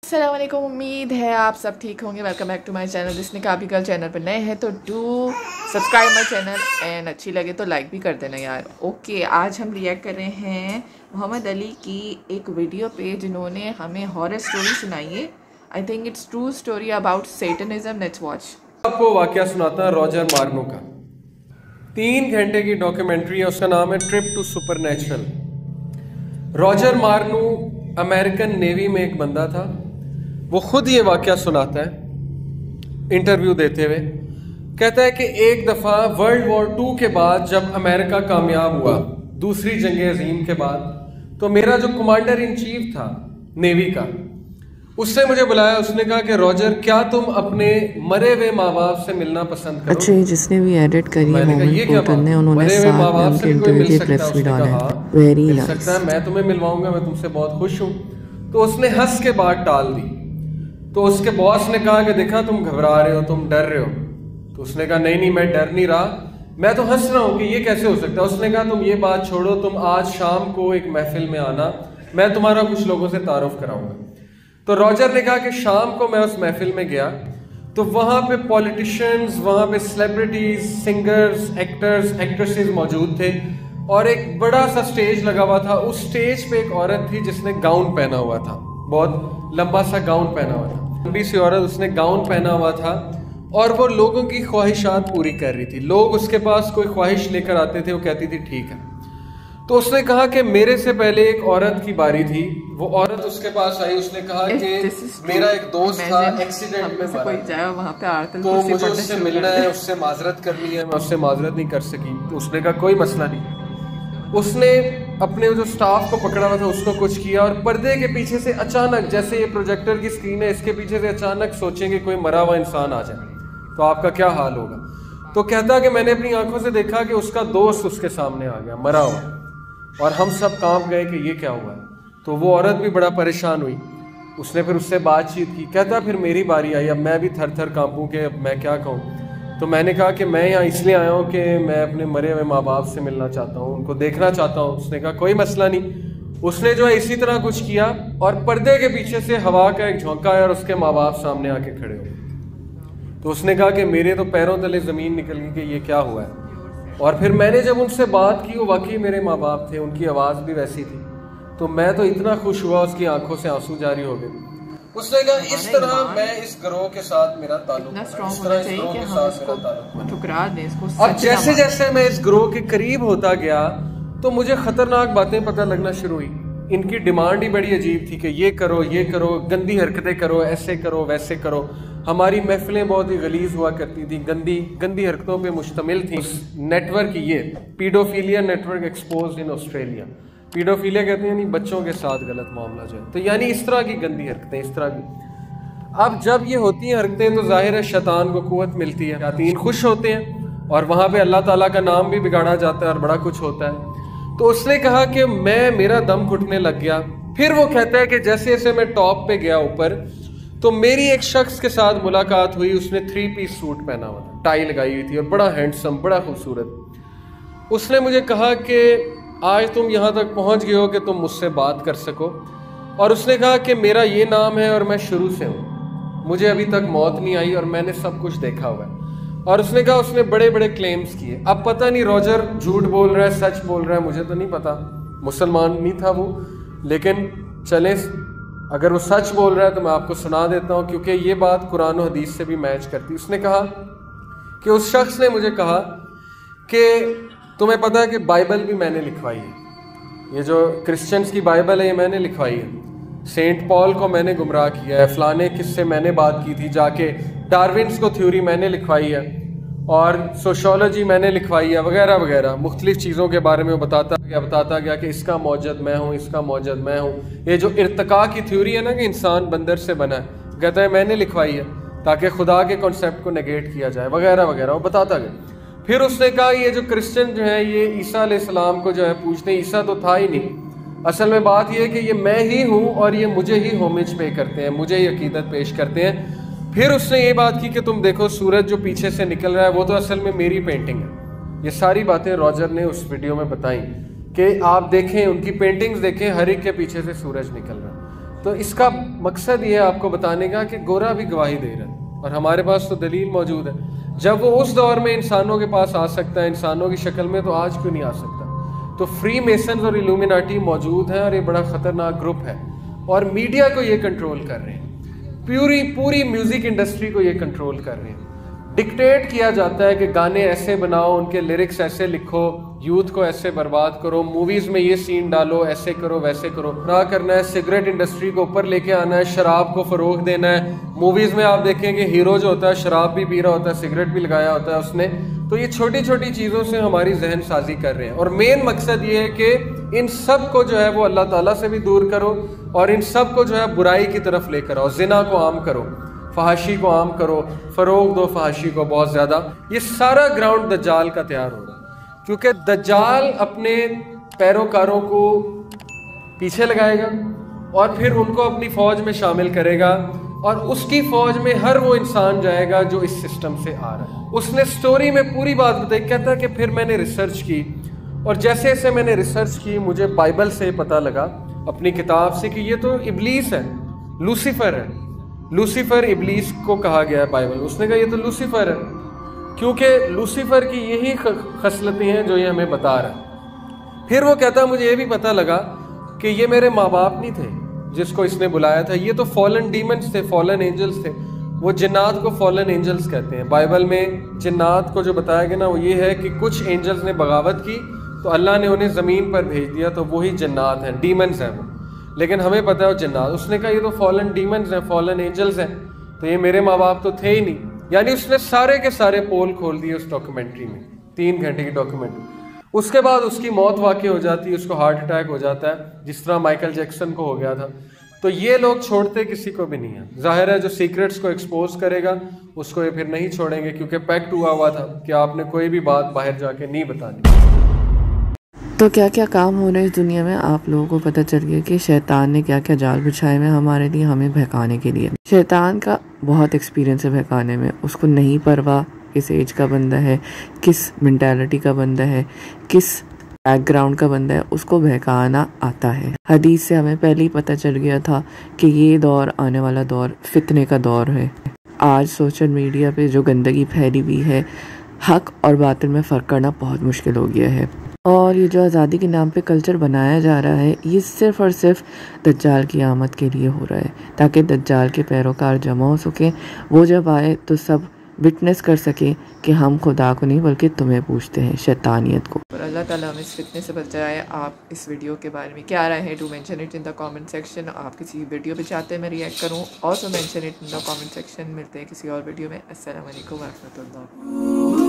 अस्सलामुअलैकुम, उम्मीद है आप सब ठीक होंगे। Welcome back to my channel. जिसने कहा भी कल चैनल पर नए हैं तो do subscribe my channel and अच्छी लगे तो लाइक भी कर देना यार। ओके, आज हम रिएक्ट कर रहे हैं मोहम्मद अली की एक वीडियो पे जिन्होंने हमें हॉरर स्टोरी सुनाई है। I think it's true story about Satanism. Let's watch. आपको वाकया सुनाता है रॉजर मार्नो का। 3 घंटे की डॉक्यूमेंट्री है, उसका नाम है trip to supernatural. Roger Marno American navy में एक बंदा था। वो खुद ये वाकया सुनाता है इंटरव्यू देते हुए। कहता है कि एक दफ़ा वर्ल्ड वॉर 2 के बाद जब अमेरिका कामयाब हुआ दूसरी जंग अजीम के बाद, तो मेरा जो कमांडर इन चीफ था नेवी का, उसने मुझे बुलाया। उसने कहा कि रॉजर, क्या तुम अपने मरे हुए माँ बाप से मिलना पसंद करो? अच्छा, जिसने भी एडिट करी है मोमेंट पोर्टल ने, उन्होंने साथ में उनके इंटरव्यू के क्लिप्स भी डाले हैं। Very nice. मैं तुम्हें मिलवाऊंगा, मैं तुमसे बहुत खुश हूँ। तो उसने हंस के बात टाल दी। तो उसके बॉस ने कहा कि देखा तुम घबरा रहे हो, तुम डर रहे हो। तो उसने कहा नहीं नहीं, मैं डर नहीं रहा, मैं तो हंस रहा हूँ कि ये कैसे हो सकता है। उसने कहा तुम ये बात छोड़ो, तुम आज शाम को एक महफिल में आना, मैं तुम्हारा कुछ लोगों से तारुफ कराऊंगा। तो रॉजर ने कहा कि शाम को मैं उस महफिल में गया तो वहाँ पे पॉलिटिशियंस, वहाँ पे सेलिब्रिटीज, सिंगर्स, एक्टर्स, एक्ट्रेसेस मौजूद थे और एक बड़ा सा स्टेज लगा हुआ था। उस स्टेज पे एक औरत थी जिसने गाउन पहना हुआ था, बहुत लंबा सा गाउन पहना हुआ था। लंबी सी औरत, उसने गाउन पहना हुआ था और वो लोगों की ख्वाहिशात पूरी कर रही थी। लोग उसके पास कोई ख्वाहिश लेकर आते थे, वो कहती थी ठीक है। तो उसने कहा कि मेरे से पहले एक औरत की बारी थी। वो औरत उसके पास आई, उसने कहा कि मेरा एक दोस्त था, एक्सीडेंट में मरा, तो मुझे उससे मिलना है, उससे माजरत करनी है, मैं उससे माजरत नहीं कर सकी। तो उसने कहा कोई मसला नहीं। उसने अपने जो स्टाफ को पकड़ा हुआ था उसको कुछ किया और पर्दे के पीछे से अचानक, जैसे ये प्रोजेक्टर की स्क्रीन है, इसके पीछे से अचानक सोचेंगे कोई मरा हुआ इंसान आ जाए तो आपका क्या हाल होगा। तो कहता कि मैंने अपनी आंखों से देखा कि उसका दोस्त उसके सामने आ गया मरा हुआ, और हम सब कांप गए कि ये क्या हुआ है। तो वो औरत भी बड़ा परेशान हुई। उसने फिर उससे बातचीत की। कहता फिर मेरी बारी आई, अब मैं भी थर थर कांपूं कि अब मैं क्या कहूँ। तो मैंने कहा कि मैं यहाँ इसलिए आया हूँ कि मैं अपने मरे हुए माँ बाप से मिलना चाहता हूँ, उनको देखना चाहता हूँ। उसने कहा कोई मसला नहीं। उसने जो है इसी तरह कुछ किया और पर्दे के पीछे से हवा का एक झोंका आया और उसके माँ बाप सामने आके खड़े हो। तो उसने कहा कि मेरे तो पैरों तले ज़मीन निकल गई कि ये क्या हुआ है। और फिर मैंने जब उनसे बात की, वो वाकई मेरे माँ बाप थे, उनकी आवाज़ भी वैसी थी। तो मैं तो इतना खुश हुआ, उसकी आंखों से आंसू जारी हो गए। उसने कहा इस तरह मैं इस ग्रोह के साथ मेरा ताल्लुक, अब जैसे जैसे मैं इस ग्रोह के करीब होता गया तो मुझे खतरनाक बातें पता लगना शुरू हुई। इनकी डिमांड ही बड़ी अजीब थी कि ये करो, ये करो, गंदी हरकतें करो, ऐसे करो, वैसे करो। हमारी महफिलें बहुत ही गलीज हुआ करती थी, गंदी गंदी हरकतों पे मुश्तमिल थी। नेटवर्क ये paedophilia network exposed in Australia. Paedophilia कहते हैं नहीं, बच्चों के साथ गलत मामला जो है, तो यानी इस तरह की गंदी हरकतें, इस तरह की। अब जब ये होती हैं हरकतें तो जाहिर है शैतान को कुव्वत मिलती है, शैतान खुश होते हैं और वहाँ पे अल्लाह ताला का नाम भी बिगाड़ा जाता है और बड़ा कुछ होता है। तो उसने कहा कि मेरा दम घुटने लग गया। फिर वो कहता है कि जैसे जैसे मैं टॉप पे गया ऊपर, तो मेरी एक शख्स के साथ मुलाकात हुई। उसने 3 पीस सूट पहना हुआ था, टाई लगाई हुई थी और बड़ा हैंडसम, बड़ा खूबसूरत। उसने मुझे कहा कि आज तुम यहाँ तक पहुँच गए हो कि तुम मुझसे बात कर सको। और उसने कहा कि मेरा ये नाम है और मैं शुरू से हूँ, मुझे अभी तक मौत नहीं आई और मैंने सब कुछ देखा हुआ है। और उसने कहा उसने बड़े बड़े क्लेम्स किए। अब पता नहीं रॉजर झूठ बोल रहा है, सच बोल रहा है, मुझे तो नहीं पता, मुसलमान नहीं था वो। लेकिन चले, अगर वो सच बोल रहा है तो मैं आपको सुना देता हूँ, क्योंकि ये बात कुरान और हदीस से भी मैच करती। उसने कहा कि उस शख्स ने मुझे कहा कि तुम्हें पता है कि बाइबल भी मैंने लिखवाई है, ये जो क्रिश्चियंस की बाइबल है ये मैंने लिखवाई है, सेंट पॉल को मैंने गुमराह किया है, फलाने किससे मैंने बात की थी जाके, डार्विन्स को थ्योरी मैंने लिखवाई है और सोशोलॉजी मैंने लिखवाई है, वगैरह वगैरह मुख्तलिफ चीज़ों के बारे में बताता गया कि इसका मौजद मैं हूँ, इसका मौजद मैं हूँ। ये जो इर्तिका की थ्योरी है ना कि इंसान बंदर से बना है, कहता है मैंने लिखवाई है ताकि खुदा के कॉन्सेप्ट को नेगेट किया जाए, वगैरह वगैरह वो बताता गया। फिर उसने कहा ये जो क्रिश्चियन जो है ये ईसा अलैहिस्सलाम को जो है पूछते हैं, ईसा तो था ही नहीं। असल में बात ये है कि ये मैं ही हूँ और ये मुझे ही होमेज पे करते हैं, मुझे ही अकीदत पेश करते हैं। फिर उसने ये बात की कि तुम देखो सूरज जो पीछे से निकल रहा है वो तो असल में मेरी पेंटिंग है। ये सारी बातें रॉजर ने उस वीडियो में बताई कि आप देखें, उनकी पेंटिंग्स देखें, हर एक के पीछे से सूरज निकल रहा है। तो इसका मकसद ये है आपको बताने का कि गोरा भी गवाही दे रहा है और हमारे पास तो दलील मौजूद है। जब वो उस दौर में इंसानों के पास आ सकता है इंसानों की शक्ल में, तो आज क्यों नहीं आ सकता? तो फ्री मेसन्स और इल्यूमिनाटी मौजूद है और ये बड़ा ख़तरनाक ग्रुप है और मीडिया को ये कंट्रोल कर रहे हैं, पूरी म्यूज़िक इंडस्ट्री को ये कंट्रोल कर रहे हैं। डिक्टेट किया जाता है कि गाने ऐसे बनाओ, उनके लिरिक्स ऐसे लिखो, यूथ को ऐसे बर्बाद करो, मूवीज़ में ये सीन डालो, ऐसे करो वैसे करो। ना करना है, सिगरेट इंडस्ट्री को ऊपर लेके आना है, शराब को फ़रोग देना है। मूवीज़ में आप देखेंगे हीरो जो होता है शराब भी पी रहा होता है, सिगरेट भी लगाया होता है उसने। तो ये छोटी छोटी चीज़ों से हमारी जहन साजी कर रहे हैं और मेन मकसद ये है कि इन सब को जो है वो अल्लाह ताला से भी दूर करो और इन सब को जो है बुराई की तरफ लेकर आओ। जिना को आम करो, फहाशी को आम करो, फ़रोग दो फहाशी को बहुत ज़्यादा। ये सारा ग्राउंड दज्जाल का तैयार हो रहा है क्योंकि दज्जाल अपने पैरोकारों को पीछे लगाएगा और फिर उनको अपनी फ़ौज में शामिल करेगा और उसकी फ़ौज में हर वो इंसान जाएगा जो इस सिस्टम से आ रहा है। उसने स्टोरी में पूरी बात बताई, कहता है कि फिर मैंने रिसर्च की और जैसे जैसे मैंने रिसर्च की मुझे बाइबल से पता लगा, अपनी किताब से, कि ये तो इब्लीस है, लूसीफर है। लूसीफर इब्लीस को कहा गया है बाइबल। उसने कहा ये तो लूसीफर है क्योंकि लूसीफर की यही खसलतें हैं जो ये हमें बता रहा है। फिर वो कहता है मुझे ये भी पता लगा कि ये मेरे माँ बाप नहीं थे जिसको इसने बुलाया था, ये तो फॉलन डीमंस थे, फॉलन एंजल्स थे। वो जिन्नात को फॉलन एंजल्स कहते हैं। बाइबल में जिन्नात को जो बताया गया ना वो ये है कि कुछ एंजल्स ने बगावत की तो अल्लाह ने उन्हें ज़मीन पर भेज दिया, तो वही जिन्नात हैं, डीमंस हैं वो। लेकिन हमें पता है वो जिन्नात। उसने कहा ये तो फॉलन डीमंस हैं, फॉलन एंजल्स हैं, तो ये मेरे माँ बाप तो थे ही नहीं। यानी उसने सारे के सारे पोल खोल दिए उस डॉक्यूमेंट्री में, 3 घंटे की डॉक्यूमेंट्री। उसके बाद उसकी मौत वाक़ई हो जाती है, उसको हार्ट अटैक हो जाता है जिस तरह माइकल जैक्सन को हो गया था। तो ये लोग छोड़ते किसी को भी नहीं है। जाहिर है जो सीक्रेट्स को एक्सपोज करेगा उसको ये फिर नहीं छोड़ेंगे क्योंकि पैक्ट हुआ था कि आपने कोई भी बात बाहर जाके नहीं बतानी। तो क्या क्या काम हो रहे हैं इस दुनिया में, आप लोगों को पता चल गया कि शैतान ने क्या क्या जाल बिछाए हुए हमारे लिए, हमें बहकाने के लिए। शैतान का बहुत एक्सपीरियंस है बहकाने में। उसको नहीं परवाह किस एज का बंदा है, किस मेंटालिटी का बंदा है, किस बैकग्राउंड का बंदा है, उसको बहकाना आता है। हदीस से हमें पहले ही पता चल गया था कि ये दौर, आने वाला दौर, फितने का दौर है। आज सोशल मीडिया पे जो गंदगी फैली हुई है, हक और बातिल में फ़र्क करना बहुत मुश्किल हो गया है। और ये जो आज़ादी के नाम पे कल्चर बनाया जा रहा है, ये सिर्फ़ और सिर्फ दज्जाल की आमद के लिए हो रहा है, ताकि दज्जाल के पैरोकार जमा हो सकें। वो जब आए तो सब विटनेस कर सके कि हम खुदा को नहीं बल्कि तुम्हें पूछते हैं, शैतानियत को। और अल्लाह ताला हमें इस फितने से बचाए। आप इस वीडियो के बारे में क्या राय है, do mention it in the comment section. आप किसी वीडियो पे चाहते हैं मैं रिएक्ट करूं, also mention it in the comment section. मिलते हैं किसी और वीडियो में। अस्सलाम वालेकुम व रहमतुल्लाह।